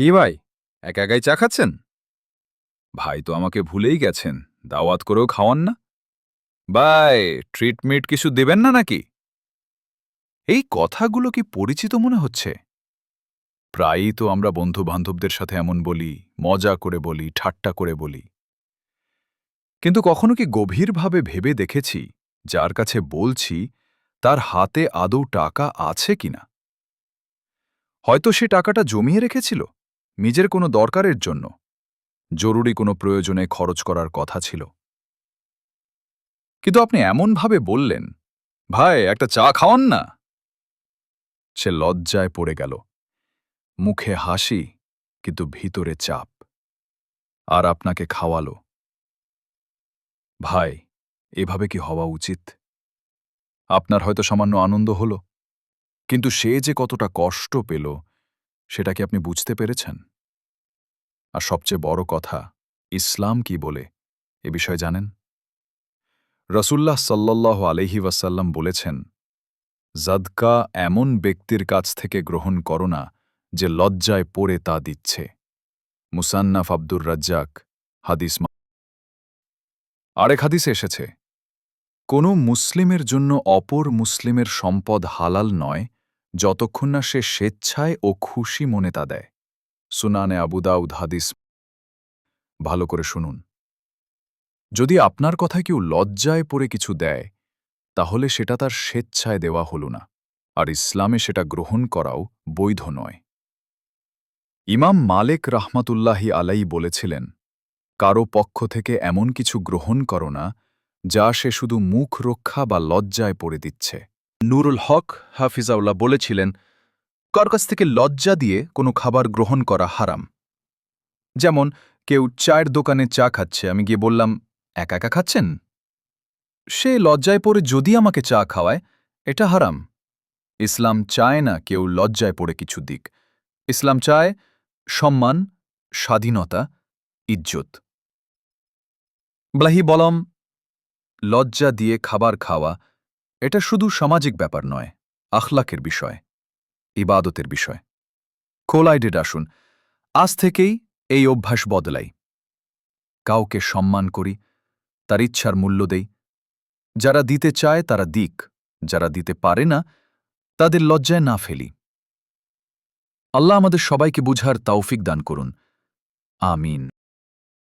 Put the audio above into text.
কি ভাই, একা একাই চা খাচ্ছেন? ভাই তো আমাকে ভুলেই গেছেন, দাওয়াত করেও খাওয়ান না। ভাই, ট্রিটমেন্ট কিছু দেবেন না নাকি? এই কথাগুলো কি পরিচিত মনে হচ্ছে? প্রায়ই তো আমরা বন্ধু বান্ধবদের সাথে এমন বলি, মজা করে বলি, ঠাট্টা করে বলি। কিন্তু কখনো কি গভীরভাবে ভেবে দেখেছি যার কাছে বলছি তার হাতে আদৌ টাকা আছে কিনা? হয়তো সে টাকাটা জমিয়ে রেখেছিল নিজের কোনো দরকারের জন্য, জরুরি কোনো প্রয়োজনে খরচ করার কথা ছিল। কিন্তু আপনি এমনভাবে বললেন, ভাই একটা চা খাওয়ান না। সে লজ্জায় পড়ে গেল, মুখে হাসি কিন্তু ভিতরে চাপ। আর আপনাকে খাওয়ালো। ভাই, এভাবে কি হওয়া উচিত? আপনার হয়তো সামান্য আনন্দ হলো, কিন্তু সে যে কতটা কষ্ট পেল সেটা কি আপনি বুঝতে পেরেছেন? আর সবচেয়ে বড় কথা, ইসলাম কি বলে এ বিষয়ে জানেন? রসুল্লাহ সাল্লাল্লাহু আলাইহি ওয়াসাল্লাম বলেছেন, জাদকা এমন ব্যক্তির কাছ থেকে গ্রহণ করো না যে লজ্জায় পড়ে তা দিচ্ছে। মুসান্নাফ আব্দুর রাজ্জাক, হাদিস। আরেক হাদিসে এসেছে, কোনো মুসলিমের জন্য অপর মুসলিমের সম্পদ হালাল নয় যতক্ষণ না সে স্বেচ্ছায় ও খুশি মনে তা দেয়। সুনানে আবু দাউদ হাদিস। ভালো করে শুনুন, যদি আপনার কথায় কেউ লজ্জায় পড়ে কিছু দেয়, তাহলে সেটা তার স্বেচ্ছায় দেওয়া হল না, আর ইসলামে সেটা গ্রহণ করাও বৈধ নয়। ইমাম মালেক রাহমাতুল্লাহি আলাই বলেছিলেন, কারো পক্ষ থেকে এমন কিছু গ্রহণ করো না যা সে শুধু মুখ রক্ষা বা লজ্জায় পড়ে দিচ্ছে। নুরুল হক হাফিজাউল্লাহ বলেছিলেন, কার কাছ থেকে লজ্জা দিয়ে কোনো খাবার গ্রহণ করা হারাম। যেমন কেউ চায়ের দোকানে চা খাচ্ছে, আমি গিয়ে বললাম, একা একা খাচ্ছেন? সে লজ্জায় পড়ে যদি আমাকে চা খাওয়ায়, এটা হারাম। ইসলাম চায় না কেউ লজ্জায় পড়ে কিছু দিক। ইসলাম চায় সম্মান, স্বাধীনতা, ইজ্জত। ব্লাহি বলম, লজ্জা দিয়ে খাবার খাওয়া এটা শুধু সামাজিক ব্যাপার নয়, আখলাকের বিষয়, ইবাদতের বিষয়। কোলাইডেড আসুন, আজ থেকেই এই অভ্যাস বদলাই। কাউকে সম্মান করি, তার ইচ্ছার মূল্য দেই। যারা দিতে চায় তারা দিক, যারা দিতে পারে না তাদের লজ্জায় না ফেলি। আল্লাহ আমাদের সবাইকে বুঝার তৌফিক দান করুন। আমিন।